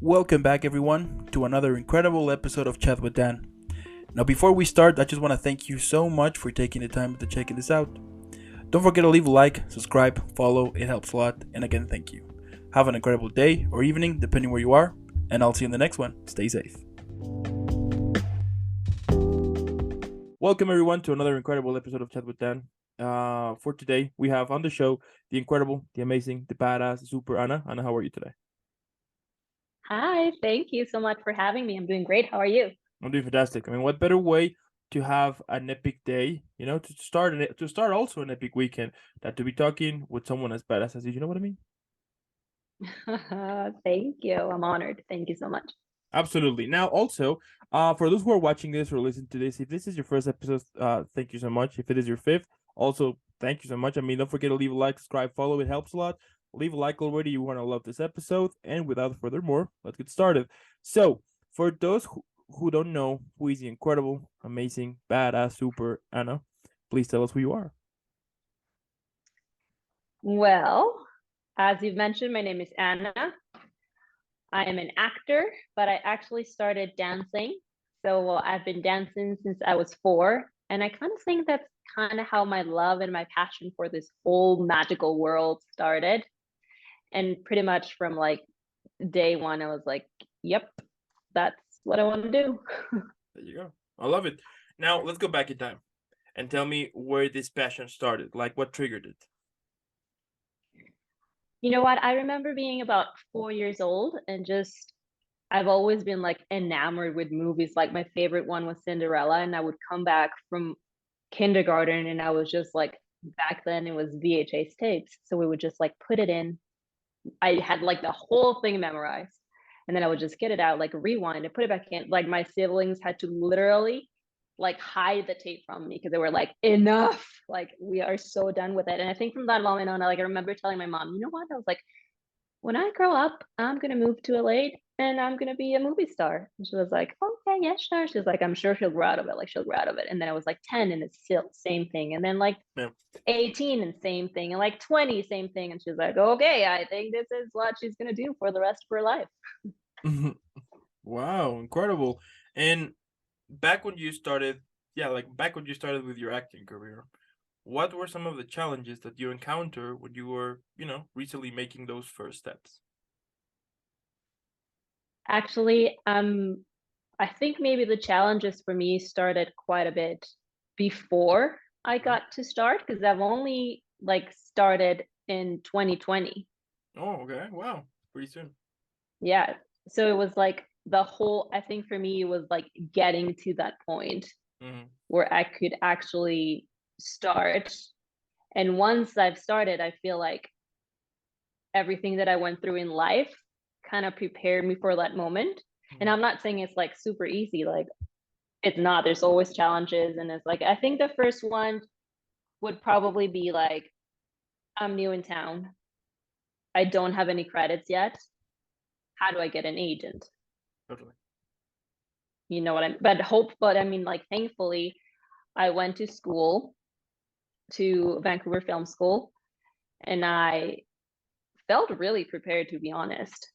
Welcome back, everyone, to another incredible episode of Chat with Dan. Now, before we start, I just want to thank you so much for taking the time to checking this out. Don't forget to leave a like, subscribe, follow, it helps a lot, and again, thank you. Have an incredible day or evening, depending where you are, and I'll see you in the next one. Stay safe. Welcome, everyone, to another incredible episode of Chat with Dan. For today, we have on the show the incredible, the amazing, the badass, the super Anna. Anna, how are you today? Hi, thank you so much for having me. I'm doing great. How are you? I'm doing fantastic. I mean, what better way to have an epic day, to start also an epic weekend, than to be talking with someone as badass as you. You know what I mean? Thank you. I'm honored. Thank you so much. Absolutely. Now, also, for those who are watching this or listening to this, if this is your first episode, thank you so much. If it is your fifth, also thank you so much. I mean, don't forget to leave a like, subscribe, follow. It helps a lot. Leave a like already. You want to love this episode. And without further more, let's get started. So, for those who don't know who is the incredible, amazing, badass, super Anna, please tell us who you are. Well, as you've mentioned, my name is Anna. I am an actor, but I actually started dancing. So I've been dancing since I was 4. And I kind of think that's kind of how my love and my passion for this whole magical world started. And pretty much from like day one, I was like, yep, that's what I want to do. There you go. I love it. Now, let's go back in time and tell me where this passion started. Like, what triggered it? You know what? I remember being about 4 years old and just I've always been like enamored with movies. Like my favorite one was Cinderella, and I would come back from kindergarten and I was just like back then it was VHS tapes. So we would just like put it in. I had like the whole thing memorized. And then I would just get it out, like rewind and put it back in. Like my siblings had to literally like hide the tape from me because they were like, enough. Like we are so done with it. And I think from that moment on, like I remember telling my mom, you know what? I was like, when I grow up, I'm gonna move to LA and I'm gonna be a movie star. And she was like, okay, yeah, sure. She was like, I'm sure she'll grow out of it. Like she'll grow out of it. And then I was like 10 and it's still same thing. And then like Yeah. 18 and same thing. And like 20, same thing. And she was like, okay, I think this is what she's gonna do for the rest of her life. Wow, incredible. And back when you started, yeah, like back when you started with your acting career, what were some of the challenges that you encountered when you were, recently making those first steps? Actually, I think maybe the challenges for me started quite a bit before I Mhm. got to start because I've only like started in 2020. Oh, okay. Wow. Pretty soon. Yeah. So it was like the whole, I think for me, it was like getting to that point Hmm. where I could actually start. And once I've started, I feel like everything that I went through in life kind of prepared me for that moment. And Hmm. I'm not saying it's like super easy, like it's not, there's always challenges. And it's like, I think the first one would probably be like, I'm new in town. I don't have any credits yet. How do I get an agent? Totally. You know what I mean? But I mean, like, thankfully, I went to school, to Vancouver Film School, and I felt really prepared, to be honest.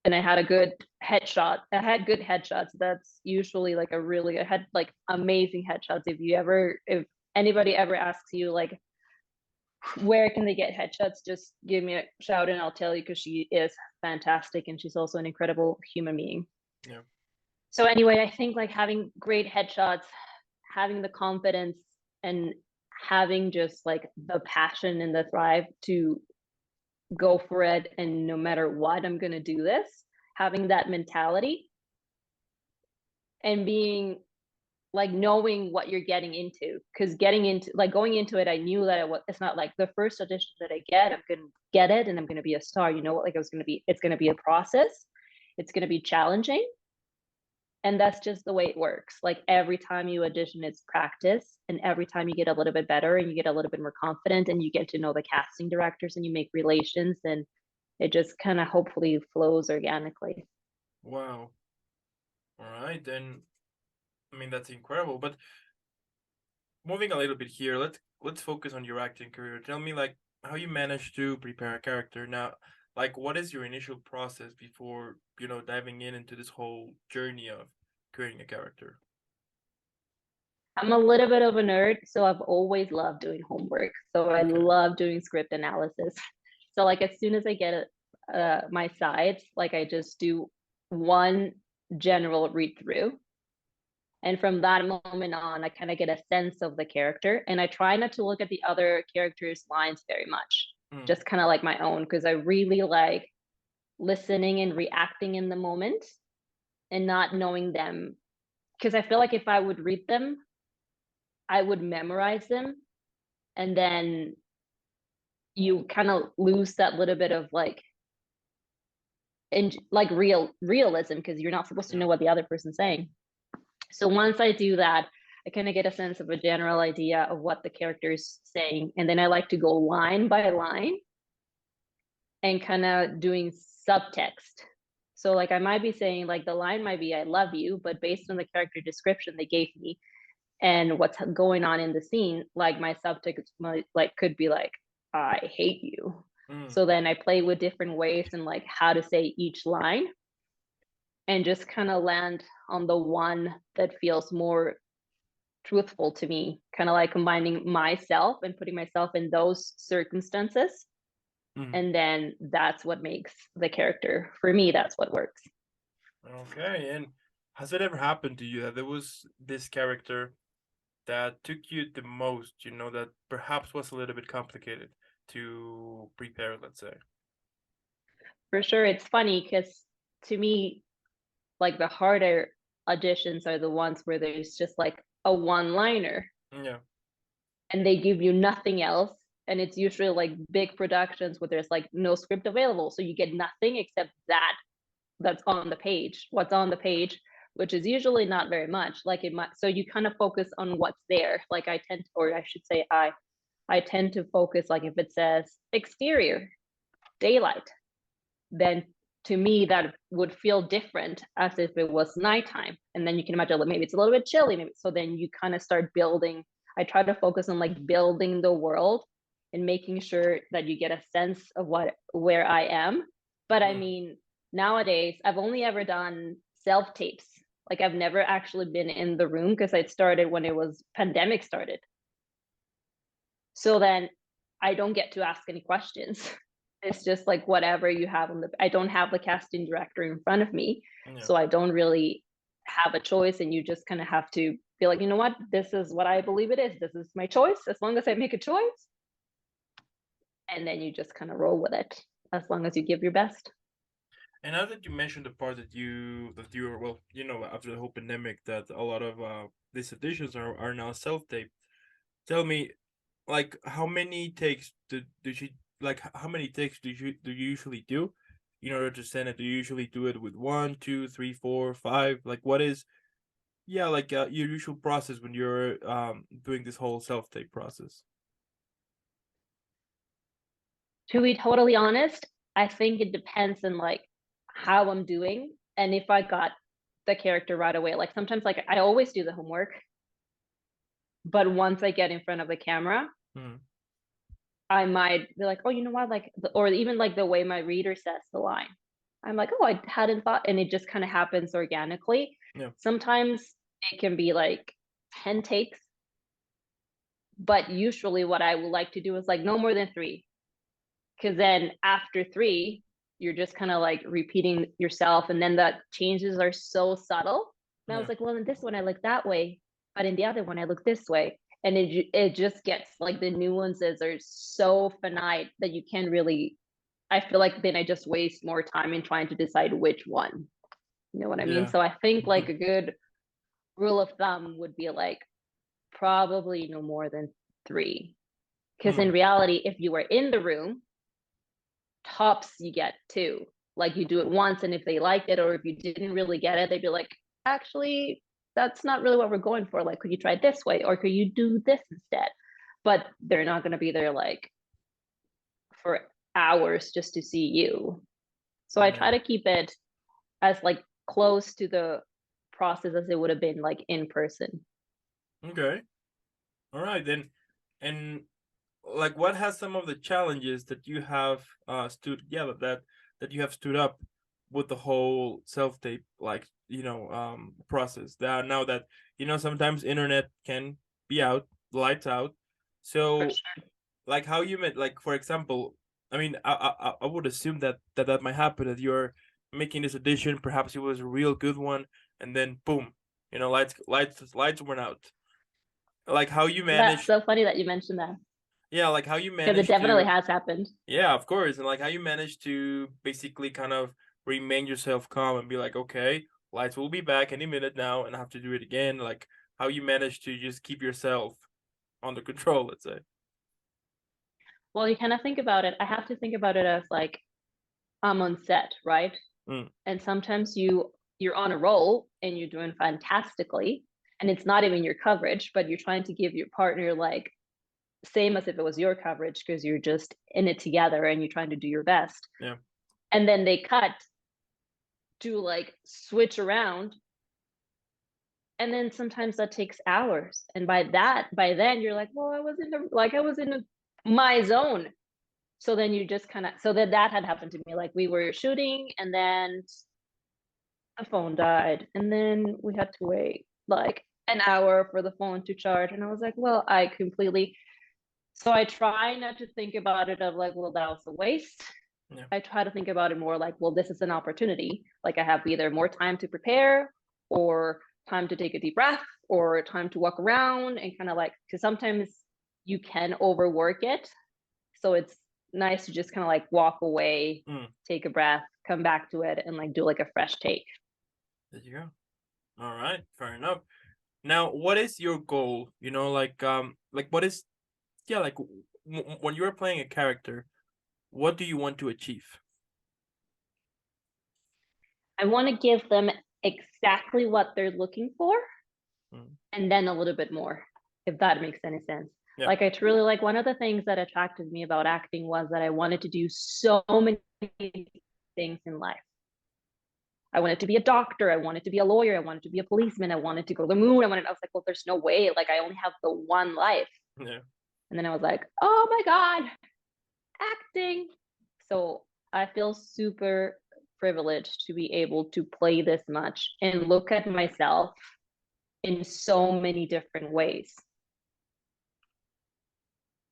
And I had a good headshot. I had good headshots. That's usually like a really, I had like amazing headshots. If anybody ever asks you, like, where can they get headshots, just give me a shout and I'll tell you because she is fantastic and she's also an incredible human being. Yeah. So, anyway, I think like having great headshots, having the confidence, and having just like the passion and the thrive to go for it, and no matter what, I'm going to do this, having that mentality and being like knowing what you're getting into, because getting into like going into it, I knew that it's not like the first audition that I get, I'm gonna get it and I'm gonna be a star. You know what? Like it's gonna be a process. It's gonna be challenging, and that's just the way it works. Like every time you audition, it's practice, and every time you get a little bit better and you get a little bit more confident and you get to know the casting directors and you make relations, and it just kind of hopefully flows organically. Wow. All right. Then, I mean, that's incredible. But moving a little bit here, let's focus on your acting career. Tell me, like, how you managed to prepare a character. Now, like what is your initial process before, diving into this whole journey of creating a character? I'm a little bit of a nerd, so I've always loved doing homework. So I Okay. love doing script analysis. So like as soon as I get my sides, like I just do one general read through. And from that moment on, I kind of get a sense of the character. And I try not to look at the other characters' lines very much, Mm, just kind of like my own, because I really like listening and reacting in the moment and not knowing them. Because I feel like if I would read them, I would memorize them. And then you kind of lose that little bit of like, like realism, because you're not supposed to yeah. know what the other person's saying. So once I do that, I kind of get a sense of a general idea of what the character is saying. And then I like to go line by line and kind of doing subtext. So like I might be saying like the line might be I love you, but based on the character description they gave me and what's going on in the scene, like my subtext might, like could be like I hate you. Mm, So then I play with different ways and like how to say each line and just kind of land on the one that feels more truthful to me, kind of like combining myself and putting myself in those circumstances. mm. And then that's what makes the character, for me, that's what works. Okay. And has it ever happened to you that there was this character that took you the most, that perhaps was a little bit complicated to prepare, let's say? For sure, it's funny because to me, like the harder auditions are the ones where there's just like a one liner Yeah. and they give you nothing else. And it's usually like big productions where there's like no script available. So you get nothing except that's on the page, what's on the page, which is usually not very much. Like it might, so you kind of focus on what's there. Like I tend to, or I should say, I tend to focus like if it says exterior, daylight, then to me that would feel different as if it was nighttime. And then you can imagine like maybe it's a little bit chilly, maybe so then you kind of start building. I try to focus on like building the world and making sure that you get a sense of what where I am. But I Mm, mean, nowadays I've only ever done self tapes. Like I've never actually been in the room because I started when it was pandemic started. So then I don't get to ask any questions. It's just like whatever you have on the, I don't have the casting director in front of me. yeah. So I don't really have a choice. And you just kind of have to be like, you know what, this is what I believe it is. This is my choice. As long as I make a choice, and then you just kind of roll with it as long as you give your best. And now that you mentioned the part that you were, well, after the whole pandemic, that a lot of these editions are now self-tape. Tell me, like, how many takes do you like? How many takes do you usually do in order to send it? Do you usually do it with one, two, three, four, five? Like, what is, yeah, like your usual process when you're doing this whole self-tape process? To be totally honest, I think it depends on like how I'm doing and if I got the character right away. Like sometimes like I always do the homework, but once I get in front of the camera, Mm, I might be like, oh, you know what? Like, or even like the way my reader says the line. I'm like, oh, I hadn't thought, and it just kind of happens organically. yeah. Sometimes it can be like 10 takes, but usually what I would like to do is like no more than three. Because then after three, you're just kind of like repeating yourself. And then the changes are so subtle. And I was Yeah. like, well, in this one, I look that way, but in the other one, I look this way. And it just gets like the nuances are so finite that you can't really, I feel like then I just waste more time in trying to decide which one. You know what I mean? Yeah. So I think like a good rule of thumb would be like probably no more than three. Because in Mm, reality, if you were in the room, tops you get two. Like you do it once, and if they liked it, or if you didn't really get it, they'd be like, actually, that's not really what we're going for. Like, could you try it this way, or could you do this instead? But they're not going to be there like for hours just to see you. So I yeah. try to keep it as like close to the process as it would have been like in person. Okay. All right then. And like what has some of the challenges that you have that you have stood up with the whole self-tape, like, process that now that sometimes internet can be out, lights out. For So sure. like how you met, like for example, I mean, I would assume that might happen, that you're making this audition, perhaps it was a real good one, and then boom, lights went out. Like how you That's manage, so funny that you mentioned that yeah, like how you because it manage definitely to, has happened. yeah, of course, and like how you manage to basically kind of remain yourself calm and be like, okay, lights will be back any minute now, and I have to do it again. Like how you manage to just keep yourself under control, let's say. Well, you kind of think about it. I have to think about it as like I'm on set, right? Mm, And sometimes you're on a roll and you're doing fantastically, and it's not even your coverage, but you're trying to give your partner like same as if it was your coverage because you're just in it together and you're trying to do your best. yeah. And then they cut to like switch around, and then sometimes that takes hours, and by then you're like, well, I was in my zone. So then you just kind of, so that had happened to me, like we were shooting and then the phone died, and then we had to wait like an hour for the phone to charge, and I was like, well, I completely, so I try not to think about it of like, well, that was a waste. Yeah. I try to think about it more like, well, this is an opportunity. Like I have either more time to prepare or time to take a deep breath or time to walk around and kind of like, because sometimes you can overwork it. So it's nice to just kind of like walk away, Mm, take a breath, come back to it and like do like a fresh take. there you go. All right, fair enough. Now, what is your goal? Like what is, yeah, like when you're playing a character, what do you want to achieve? I want to give them exactly what they're looking for Mm, and then a little bit more, if that makes any sense. yeah. Like I truly like one of the things that attracted me about acting was that I wanted to do so many things in life. I wanted to be a doctor, I wanted to be a lawyer, I wanted to be a policeman, I wanted to go to the moon. I was like, well, there's no way. Like I only have the one life. Yeah. And then I was like, oh my God, acting. So I feel super privileged to be able to play this much and look at myself in so many different ways.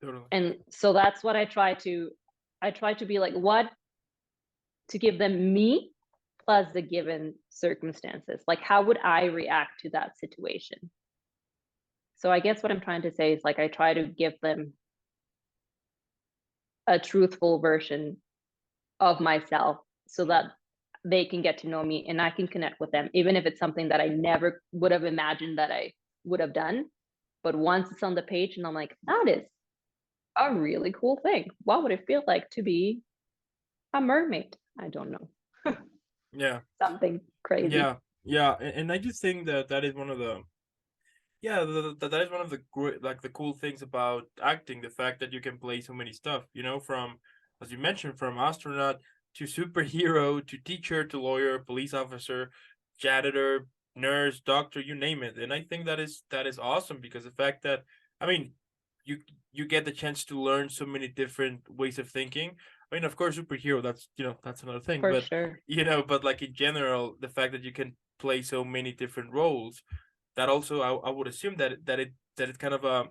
Totally. And so that's what I try to be like, what to give them me plus the given circumstances. Like how would I react to that situation? So I guess what I'm trying to say is like I try to give them a truthful version of myself so that they can get to know me and I can connect with them, even if it's something that I never would have imagined that I would have done. But once it's on the page and I'm like, that is a really cool thing. What would it feel like to be a mermaid? I don't know. Yeah. Something crazy. Yeah. Yeah. And I just think that that is one of the, yeah, that is one of the great, like the cool things about acting, the fact that you can play so many stuff, from, as you mentioned, from astronaut to superhero to teacher to lawyer, police officer, janitor, nurse, doctor, you name it. And I think that is awesome, because the fact that, I mean, you you get the chance to learn so many different ways of thinking. I mean, of course, superhero, that's another thing, For but sure. but like in general, the fact that you can play so many different roles, that also, I would assume that it kind of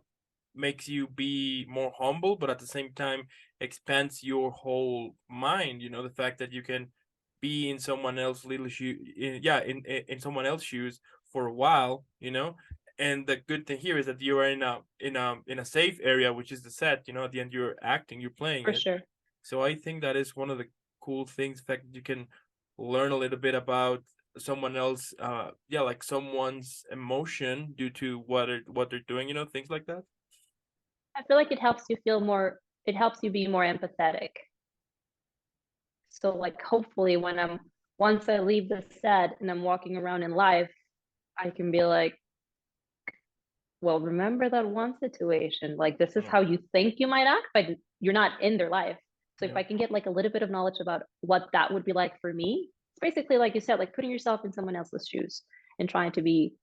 makes you be more humble, but at the same time expands your whole mind. The fact that you can be in someone else's little shoe, in someone else's shoes for a while. And the good thing here is that you are in a safe area, which is the set. At the end, you're acting, you're playing For it. sure. So I think that is one of the cool things, the fact that you can learn a little bit about someone else, like someone's emotion due to what they're doing, things like that. I feel like it helps you feel more, it helps you be more empathetic. So like hopefully when once I leave the set and I'm walking around in life, I can be like, well, remember that one situation. Like this is Mm, how you think you might act, but you're not in their life. So if yeah. I can get like a little bit of knowledge about what that would be like for me, it's basically like you said, like putting yourself in someone else's shoes and trying to be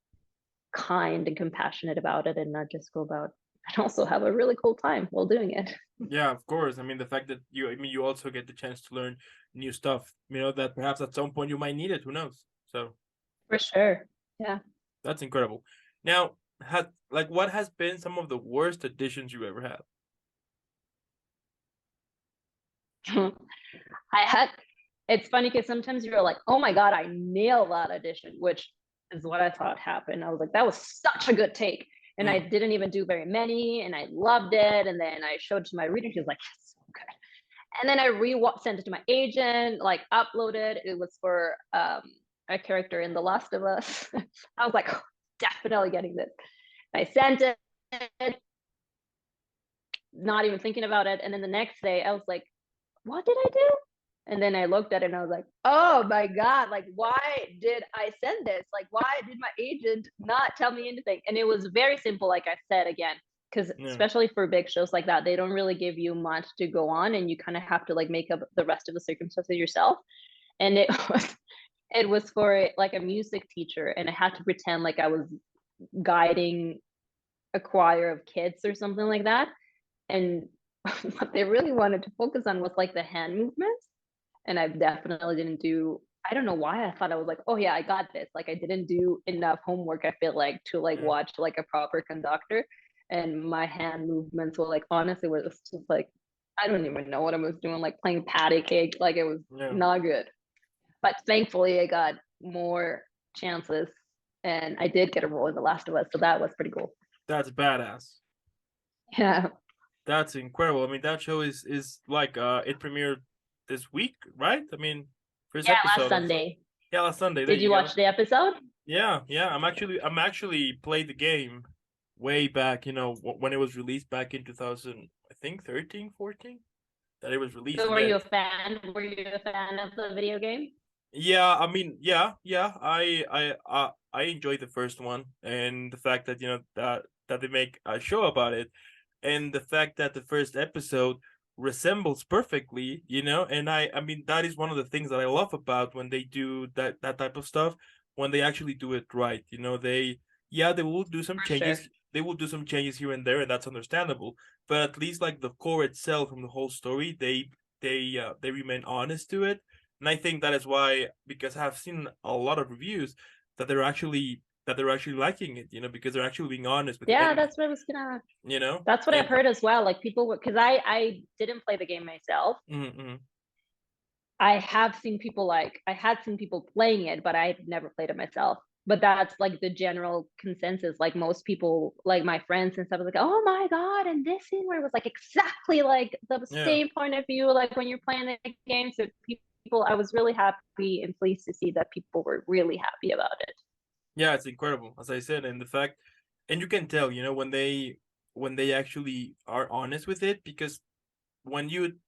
kind and compassionate about it and not just go about and also have a really cool time while doing it. Yeah, of course. I mean, the fact that you also get the chance to learn new stuff, that perhaps at some point you might need it. Who knows? So For sure. Yeah. that's incredible. Now, what has been some of the worst additions you ever had? I had it's funny because sometimes you're like, oh my god, I nailed that audition, which is what I thought happened. I was like, that was such a good take. And I didn't even do very many, and I loved it. And then I showed it to my reader. She was like, it's so good. And then I sent it to my agent, like uploaded. It was for a character in The Last of Us. I was like, oh, definitely getting this. I sent it, not even thinking about it. And then the next day, I was like, what did I do? And then I looked at it and I was like, oh my God, like, why did I send this? Like, why did my agent not tell me anything? And it was very simple, like I said again, because especially for big shows like that, they don't really give you much to go on, and you kind of have to like make up the rest of the circumstances yourself. And it was for like a music teacher, and I had to pretend like I was guiding a choir of kids or something like that. And what they really wanted to focus on was like the hand movements. And I definitely didn't do, I don't know why I thought I was like, oh yeah, I got this. Like I didn't do enough homework, I feel like, to like watch like a proper conductor. And my hand movements were like, honestly, was just like, I don't even know what I was doing, like playing patty cake. Like it was not good. But thankfully I got more chances, and I did get a role in The Last of Us. So that was pretty cool. That's badass. Yeah. That's incredible. I mean, that show is like it premiered this week, right? I mean, first episode. Last Sunday. Yeah, last Sunday. Did you watch the episode? Yeah. I'm actually played the game way back, when it was released back in 2000, I think 13, 14, that it was released. So were you a fan? Were you a fan of the video game? Yeah, I mean, yeah. I enjoyed the first one, and the fact that that they make a show about it, and the fact that the first episode resembles perfectly, and I mean that is one of the things that I love about when they do that type of stuff, when they actually do it right. They will do some changes. Sure. They will do some changes here and there, and that's understandable. But at least like the core itself from the whole story, they remain honest to it. And I think that is why, because I've seen a lot of reviews that they're actually liking it, because they're actually being honest with it. Yeah, that's what I was gonna. That's what I've heard as well. Like people, because I didn't play the game myself. Mm-hmm. I have seen people I had seen people playing it, but I've never played it myself. But that's like the general consensus. Like most people, like my friends and stuff, was like, "Oh my god!" And this scene where it was like exactly like the same point of view, like when you're playing the game. So people, I was really happy and pleased to see that people were really happy about it. Yeah, it's incredible, as I said, and the fact, and you can tell, when they actually are honest with it, because when you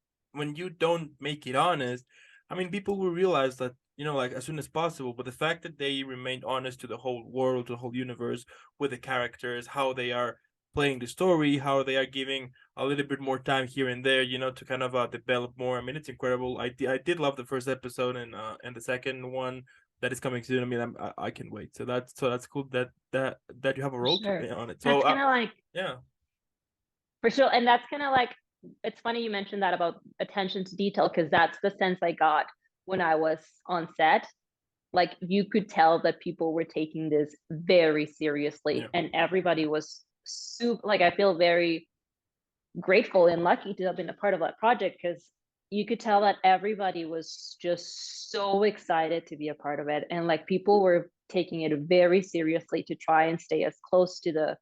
don't make it honest, I mean, people will realize that, like as soon as possible. But the fact that they remained honest to the whole world, to the whole universe, with the characters, how they are playing the story, how they are giving a little bit more time here and there, to kind of develop more. I mean, it's incredible. I did love the first episode, and the second one that is coming soon. I mean, I can wait. So that's cool that you have a role to play on it. So that's kind of like, yeah, for sure. And that's kind of like, it's funny you mentioned that about attention to detail, because that's the sense I got when I was on set. Like you could tell that people were taking this very seriously, and everybody was super, like, I feel very grateful and lucky to have been a part of that project, because you could tell that everybody was just so excited to be a part of it. And like people were taking it very seriously to try and stay as close to the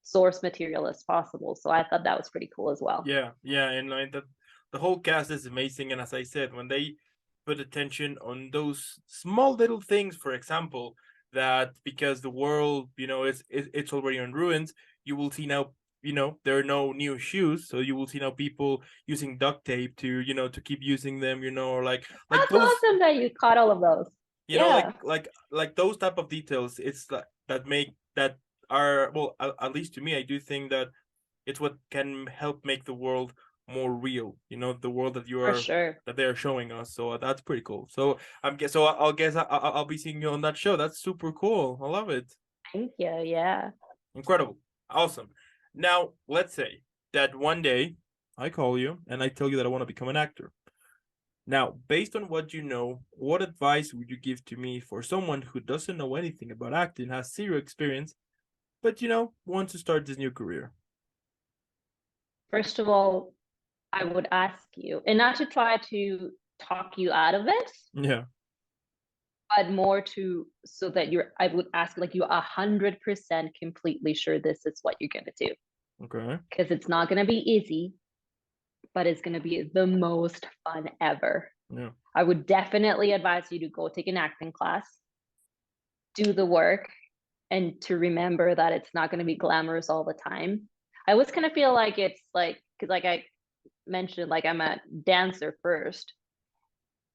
source material as possible. So I thought that was pretty cool as well. Yeah, and like the whole cast is amazing. And as I said, when they put attention on those small little things, for example, that because the world, it's already in ruins, you will see now, there are no new shoes, so you will see now people using duct tape to to keep using them, or like that's those, awesome that you caught all of those. You know, like those type of details. It's that are, well, at least to me, I do think that it's what can help make the world more real. The world that you are, that they are showing us. So that's pretty cool. So I'll guess I'll be seeing you on that show. That's super cool. I love it. Thank you. Yeah. Incredible. Awesome. Now, let's say that one day I call you and I tell you that I want to become an actor. Now, based on what you know, what advice would you give to me for someone who doesn't know anything about acting, has zero experience, but wants to start this new career? First of all, I would ask you, and not to try to talk you out of it, Yeah. but more to so that I would ask like you 100% completely sure this is what you're gonna do. Okay. Because it's not gonna be easy, but it's gonna be the most fun ever. Yeah. I would definitely advise you to go take an acting class, do the work, and to remember that it's not gonna be glamorous all the time. I always kind of feel like it's like because like I mentioned, like I'm a dancer first,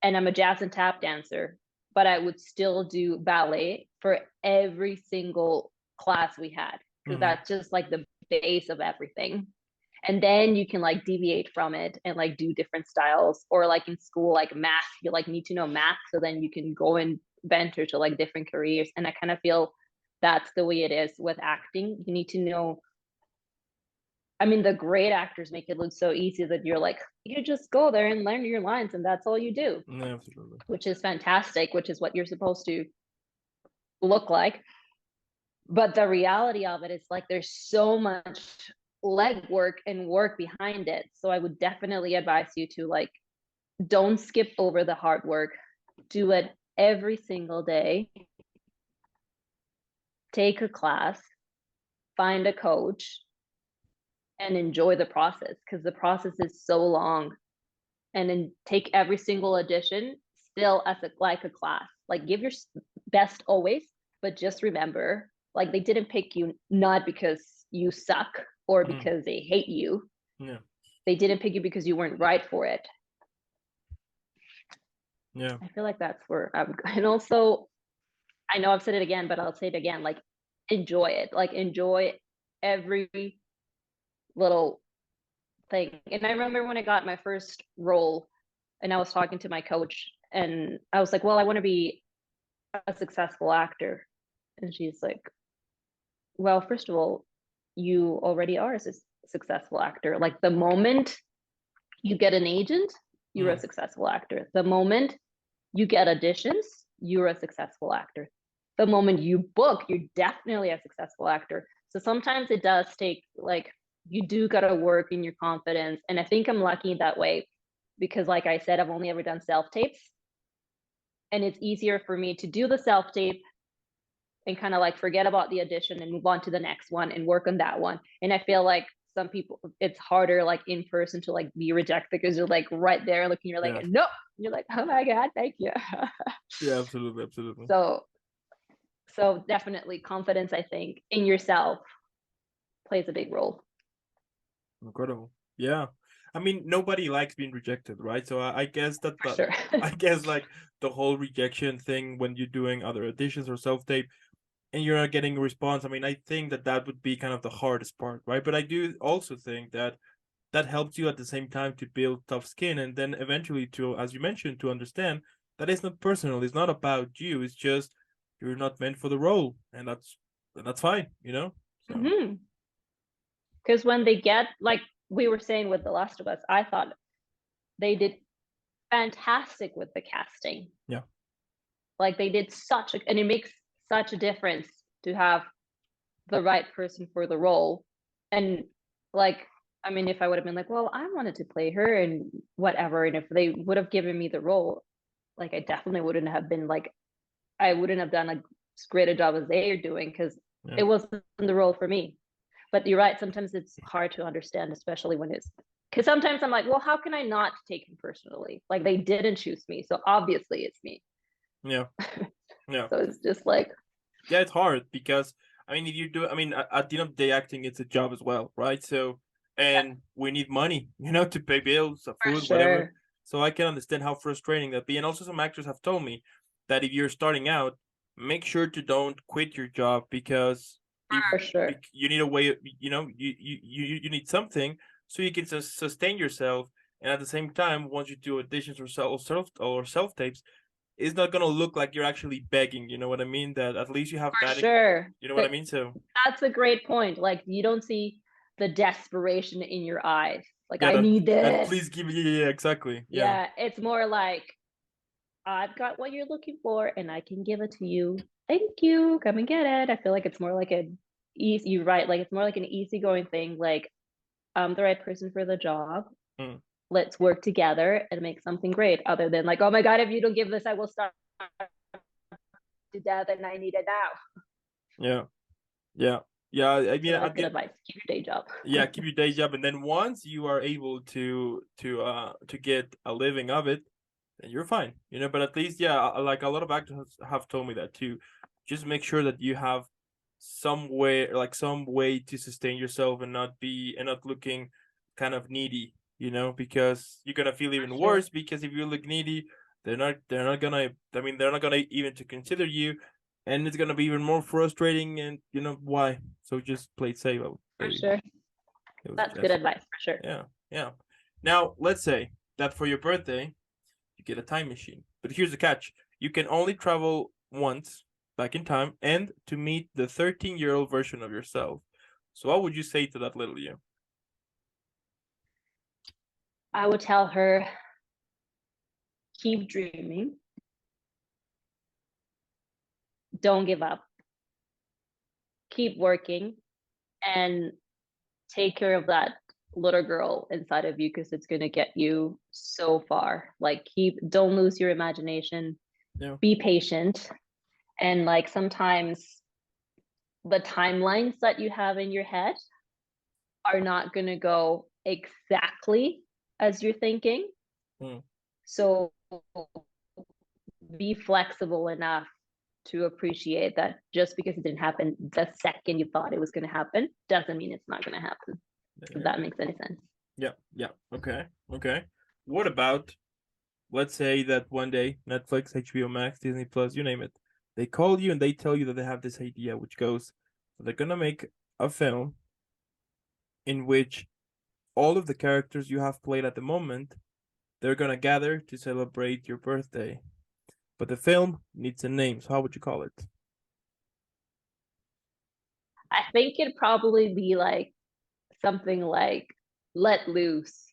and I'm a jazz and tap dancer, but I would still do ballet for every single class we had because Mm-hmm. that's just like the base of everything. And then you can like deviate from it and like do different styles, or like in school, like math, you like need to know math so then you can go and venture to like different careers. And I kind of feel that's the way it is with acting. You need to know, I mean, the great actors make it look so easy that you're like, you just go there and learn your lines and that's all you do, Yeah, absolutely. which is fantastic, which is what you're supposed to look like. But the reality of it is like there's so much legwork and work behind it. So I would definitely advise you to like don't skip over the hard work. Do it every single day. Take a class, find a coach, and enjoy the process because the process is so long. And then take every single audition still as like a class. Like give your best always, but just remember, like they didn't pick you not because you suck or Mm. because they hate you. Yeah. They didn't pick you because you weren't right for it. Yeah. I feel like that's where I would go. And also, I know I've said it again, but I'll say it again. Like, enjoy it. Like, enjoy every little thing. And I remember when I got my first role, and I was talking to my coach, and I was like, "Well, I want to be a successful actor," and she's like, "Well, first of all, you already are a successful actor. Like, the moment you get an agent, you're a Mm. successful actor. The moment you get auditions, you're a successful actor. The moment you book, you're definitely a successful actor. So sometimes it does take like you do gotta work in your confidence. And I think I'm lucky that way because like I said, I've only ever done self-tapes. And it's easier for me to do the self-tape and kind of like forget about the audition and move on to the next one and work on that one. And I feel like some people it's harder like in person to like be rejected because you're like right there looking, you're like, Yeah. nope. You're like, oh my God, thank you. Yeah, absolutely, absolutely. So so definitely confidence, I think, in yourself plays a big role. Incredible. Yeah. I mean, nobody likes being rejected, right? So I guess that For sure. I guess like the whole rejection thing when you're doing other auditions or self-tape and you're not getting a response, I mean, I think that that would be kind of the hardest part, right? But I do also think that that helps you at the same time to build tough skin and then eventually to, as you mentioned, to understand that it's not personal, it's not about you, it's just you're not meant for the role, and that's fine, So Because when they get like we were saying with The Last of Us, I thought they did fantastic with the casting. yeah. Like they did and it makes such a difference to have the right person for the role. And like, I mean, if I would have been like, well, I wanted to play her and whatever, and if they would have given me the role, like I definitely wouldn't have been like, I wouldn't have done as great a job as they are doing because Yeah. it wasn't the role for me. But you're right, sometimes it's hard to understand, especially when it's because sometimes I'm like, well, how can I not take him personally? Like they didn't choose me, so obviously it's me. Yeah. Yeah. So it's just like, Yeah, it's hard because I mean, if you do, I mean, at the end of the day, acting it's a job as well, right? So, yeah, and we need money, to pay bills, for food, whatever. sure. So I can understand how frustrating that be. And also, some actors have told me that if you're starting out, make sure to don't quit your job because if For sure. you need a way, you need something so you can sustain yourself. And at the same time, once you do auditions or self tapes, it's not gonna look like you're actually begging. You know what I mean? That at least you have For that. sure. You know what I mean? So That's a great point. Like you don't see the desperation in your eyes. Like, Yeah, I need that this. please give me, yeah, exactly. Yeah. Yeah, it's more like, I've got what you're looking for and I can give it to you. Thank you. Come and get it. I feel like it's more like an easy, you're right, like it's more like an easygoing thing. Like, I'm the right person for the job. Mm. Let's work together and make something great, other than like, oh my God, if you don't give this, I will starve to death and I need it now. Yeah. Yeah. Yeah. I So mean, that's good advice. Keep your day job. yeah, keep your day job, and then once you are able to get a living of it, then you're fine, you know. But at least, yeah, like a lot of actors have told me that too. Just make sure that you have some way to sustain yourself and not looking kind of needy, you know, because you're gonna feel even Sure. worse. Because if you look needy, they're not gonna. I mean, they're not gonna even to consider you, and it's gonna be even more frustrating. And you know why? So just play it safe. For sure. It was That's good just advice for sure. yeah, yeah. Now let's say that for your birthday you get a time machine, but here's the catch: you can only travel once back in time and to meet the 13-year-old version of yourself. So what would you say to that little you? I would tell her, keep dreaming, don't give up, keep working, and take care of that little girl inside of you, because it's going to get you so far. Like, don't lose your imagination, Yeah. be patient, and like sometimes the timelines that you have in your head are not going to go exactly as you're thinking. Mm. So be flexible enough to appreciate that just because it didn't happen the second you thought it was going to happen doesn't mean it's not going to happen. If that makes any sense. Yeah, yeah. Okay, okay. What about, let's say that one day Netflix, HBO Max, Disney Plus, you name it, they call you and they tell you that they have this idea, which goes, they're gonna make a film in which all of the characters you have played at the moment, they're gonna gather to celebrate your birthday. But the film needs a name, so how would you call it? I think it'd probably be like something like Let Loose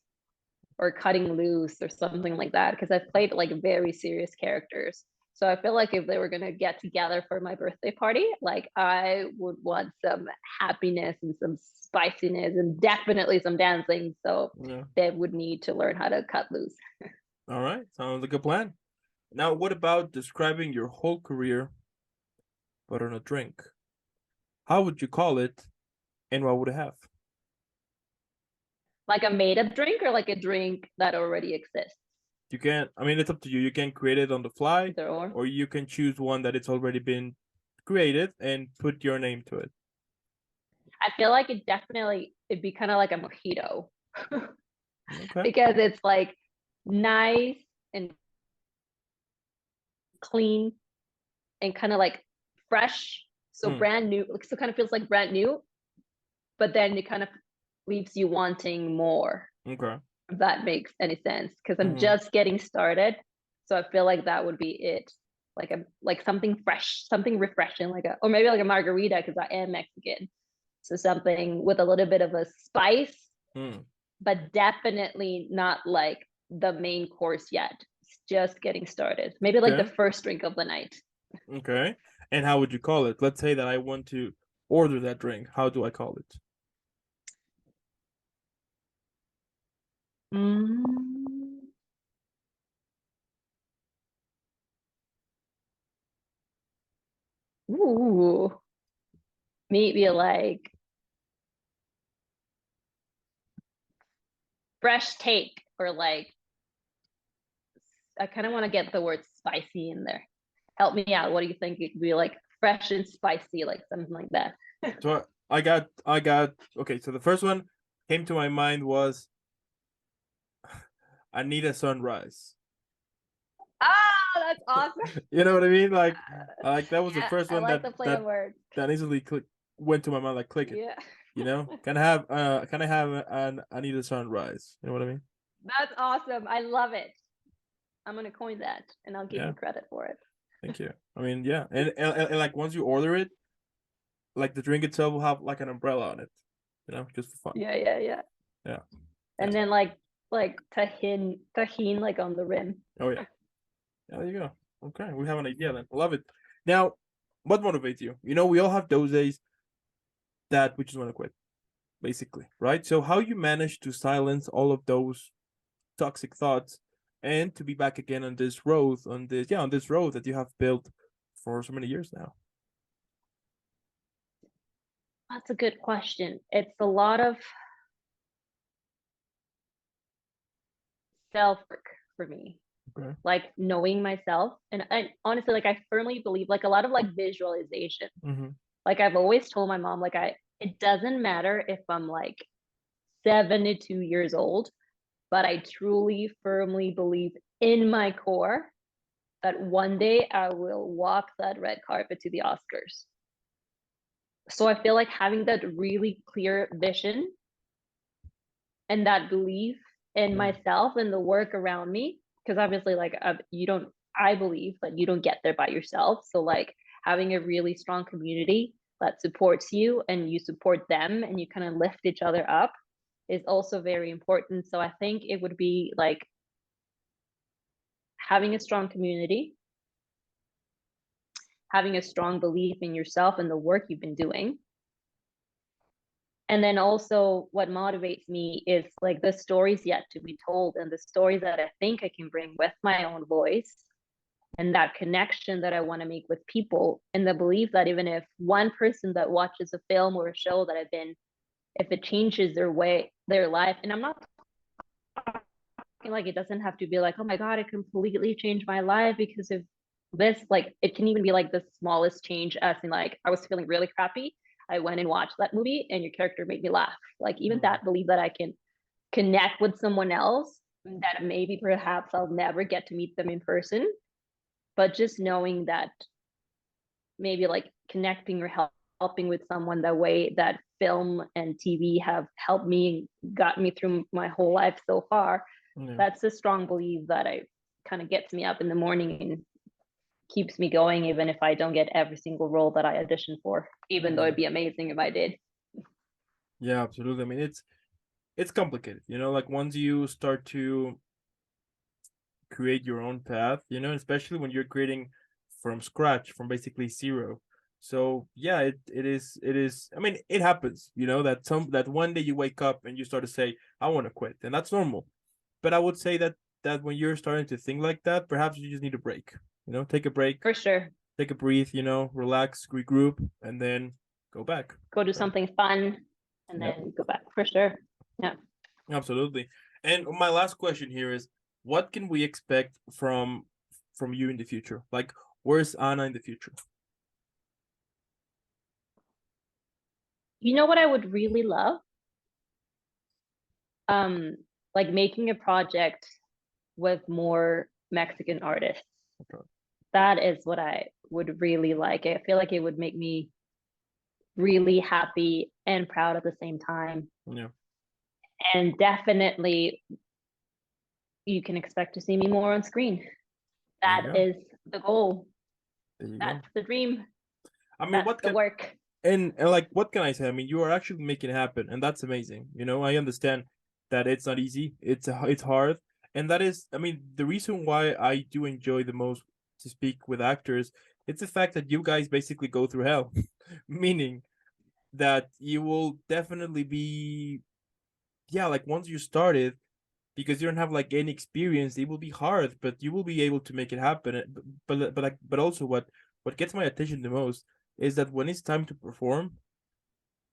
or Cutting Loose or something like that, because I've played like very serious characters. So I feel like if they were going to get together for my birthday party, like I would want some happiness and some spiciness and definitely some dancing. So Yeah. they would need to learn how to cut loose. All right, sounds like a plan. Now, what about describing your whole career, but on a drink? How would you call it, and what would it have? Like a made up drink or like a drink that already exists? You can, I mean, it's up to you. You can create it on the fly, Either or. or you can choose one that it's already been created and put your name to it. I feel like it'd be kind of like a mojito Okay. because it's like nice and clean and kind of like fresh. So Hmm. brand new, like, so kind of feels like brand new, but then it kind of leaves you wanting more, Okay. if that makes any sense. Because I'm Hmm. just getting started. So I feel like that would be it. Like something fresh, something refreshing, or maybe like a margarita, because I am Mexican. So something with a little bit of a spice, Hmm. but definitely not like the main course yet. It's just getting started. Maybe like the Okay. first drink of the night. Okay. And how would you call it? Let's say that I want to order that drink. How do I call it? Mm. Ooh, maybe like fresh take, or like I kind of want to get the word spicy in there. Help me out. What do you think it could be, like fresh and spicy, like something like that? So I got okay. So the first one came to my mind was Anita Sunrise. Ah, that's awesome. You know what I mean? Like that was the Yeah, first I one like that the play of that words. that easily went to my mind like click it. Yeah. You know, can I have an Anita Sunrise? You know what I mean? That's awesome. I love it. I'm gonna coin that and I'll give Yeah, you credit for it. thank you. I mean, yeah, and like once you order it, like the drink itself will have like an umbrella on it. just for fun. Yeah. Yeah. And then like tahine like on the rim. Oh yeah. Yeah, there you go. Okay, we have an idea then. Love it. Now, what motivates you? We all have those days that we just want to quit, basically, right? So how you manage to silence all of those toxic thoughts and to be back again on this road, on this road that you have built for so many years now? That's a good question. It's a lot of self work for me. Okay. Like knowing myself. And honestly, like I firmly believe like a lot of like visualization. Mm-hmm. Like I've always told my mom, like it doesn't matter if I'm like 72 years old, but I truly firmly believe in my core that one day I will walk that red carpet to the Oscars. So I feel like having that really clear vision and that belief in myself and the work around me, because obviously like I believe that you don't get there by yourself. So like having a really strong community that supports you and you support them and you kind of lift each other up is also very important. So I think it would be like having a strong community, having a strong belief in yourself and the work you've been doing. And then also what motivates me is like the stories yet to be told and the stories that I think I can bring with my own voice and that connection that I want to make with people, and the belief that even if one person that watches a film or a show that I've been, if it changes their life, and I'm not talking like it doesn't have to be like, oh my God, it completely changed my life because of this. Like it can even be like the smallest change, as in like I was feeling really crappy. I went and watched that movie and your character made me laugh. Like even that belief that I can connect with someone else that maybe perhaps I'll never get to meet them in person, but just knowing that maybe like connecting or helping with someone the way that film and TV have helped me and got me through my whole life so far. Yeah. That's a strong belief that I kind of gets me up in the morning and keeps me going, even if I don't get every single role that I audition for, even though it'd be amazing if I did. Yeah, absolutely. I mean, it's complicated, like once you start to create your own path, especially when you're creating from scratch, from basically zero. So yeah, it is. I mean, it happens, that one day you wake up and you start to say, I want to quit, and that's normal. But I would say that when you're starting to think like that, perhaps you just need a break. Take a break, For sure. take a breathe, relax, regroup, and then go back. Go do Right. something fun and Yep. then go back. For sure. Yeah. Absolutely. And my last question here is, what can we expect from you in the future? Like, where's Anna in the future? You know what I would really love? Like making a project with more Mexican artists. Okay. That is what I would really like. I feel like it would make me really happy and proud at the same time. Yeah. And definitely you can expect to see me more on screen. That is the goal. There you That's go. the dream. I mean, That's what the can work. and like what can I say? I mean, you are actually making it happen, and that's amazing. I understand that it's not easy. It's hard, and that is, I mean, the reason why I do enjoy the most to speak with actors. It's the fact that you guys basically go through hell, meaning that you will definitely be, yeah, like once you started, because you don't have like any experience, it will be hard, but you will be able to make it happen. But also what gets my attention the most is that when it's time to perform,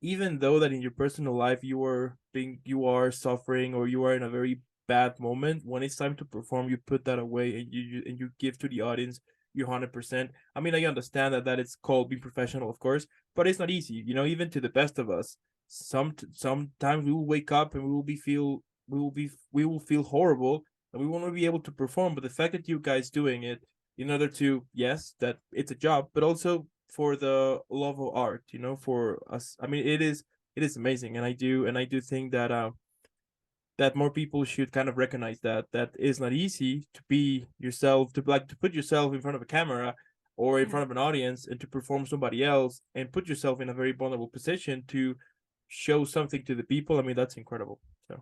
even though that in your personal life you are suffering or you are in a very bad moment, when it's time to perform, you put that away and you give to the audience your 100%. I mean, I understand that it's called being professional, of course, but it's not easy. Even to the best of us, sometimes we will wake up and we will feel horrible and we won't be able to perform. But the fact that you guys doing it in order to, yes, that it's a job, but also for the love of art, for us. I mean, it is amazing, and I do think that more people should kind of recognize that it's not easy to be yourself, to put yourself in front of a camera or in front of an audience and to perform somebody else and put yourself in a very vulnerable position to show something to the people, I mean, that's incredible. So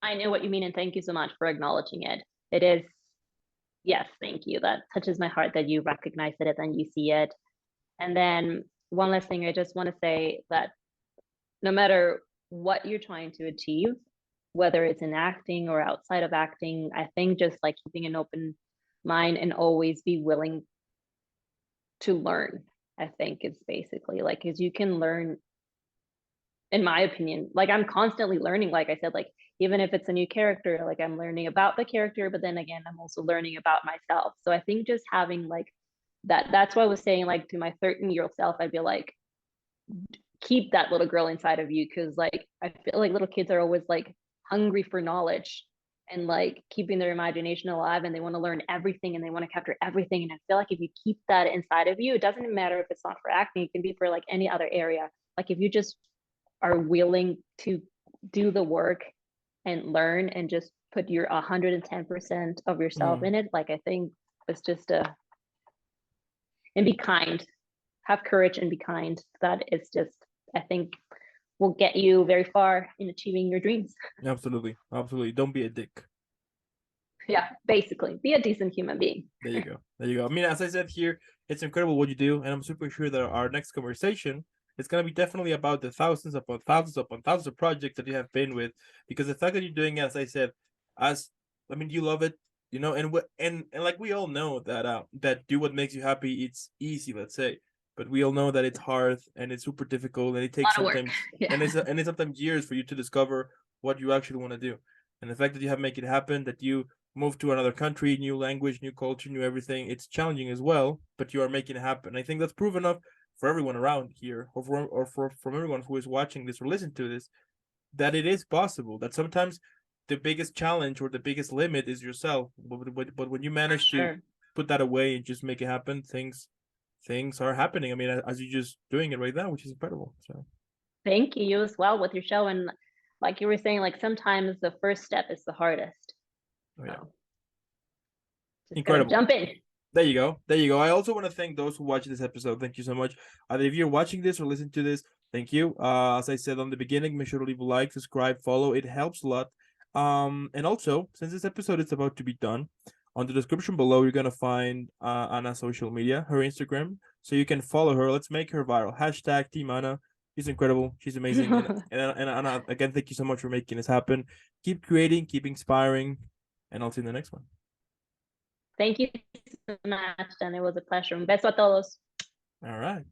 I know what you mean, and thank you so much for acknowledging it. It is, yes, thank you. That touches my heart that you recognize it and you see it. And then one last thing, I just want to say that no matter what you're trying to achieve, whether it's in acting or outside of acting, I think just like keeping an open mind and always be willing to learn, I think is basically like, because you can learn, in my opinion, like I'm constantly learning, like I said, like even if it's a new character, like I'm learning about the character, but then again, I'm also learning about myself. So I think just having like that's why I was saying, like, to my 13-year-old self, I'd be like, keep that little girl inside of you, because like I feel like little kids are always like hungry for knowledge and like keeping their imagination alive, and they want to learn everything and they want to capture everything. And I feel like if you keep that inside of you, it doesn't matter if it's not for acting, it can be for like any other area. Like if you just are willing to do the work and learn and just put your 110% of yourself in it, like I think it's just a, and be kind, have courage and be kind. That is just, I think, will get you very far in achieving your dreams. absolutely, absolutely. Don't be a dick. Yeah, basically, be a decent human being. There you go. There you go. I mean, as I said here, it's incredible what you do, and I'm super sure that our next conversation is gonna be definitely about the thousands upon thousands upon thousands of projects that you have been with, because the fact that you're doing it, as I said, as I mean, you love it, you know, and what and like we all know that that do what makes you happy, it's easy, let's say, but we all know that it's hard and it's super difficult, and it takes A lot of work. sometimes Yeah. and it's sometimes years for you to discover what you actually want to do, and the fact that you have make it happen, that you move to another country, new language, new culture, new everything. It's challenging as well, but you are making it happen. I think that's proof enough for everyone around here, or from everyone who is watching this or listening to this, that it is possible. That sometimes the biggest challenge or the biggest limit is yourself. But when you manage to put that away and just make it happen, things are happening. I mean, as you're just doing it right now, which is incredible. So thank you as well with your show. And like you were saying, like sometimes the first step is the hardest. oh, yeah. So just Incredible. gotta jump in. There you go. There you go. I also want to thank those who watch this episode. Thank you so much. Either if you're watching this or listening to this, thank you. As I said on the beginning, make sure to leave a like, subscribe, follow. It helps a lot. And also, since this episode is about to be done, on the description below, you're gonna find Anna's social media, her Instagram, so you can follow her. Let's make her viral. Hashtag Team Anna. She's incredible. She's amazing. And Anna, again, thank you so much for making this happen. Keep creating, keep inspiring, and I'll see you in the next one. Thank you so much, and it was a pleasure. Un beso a todos. All right.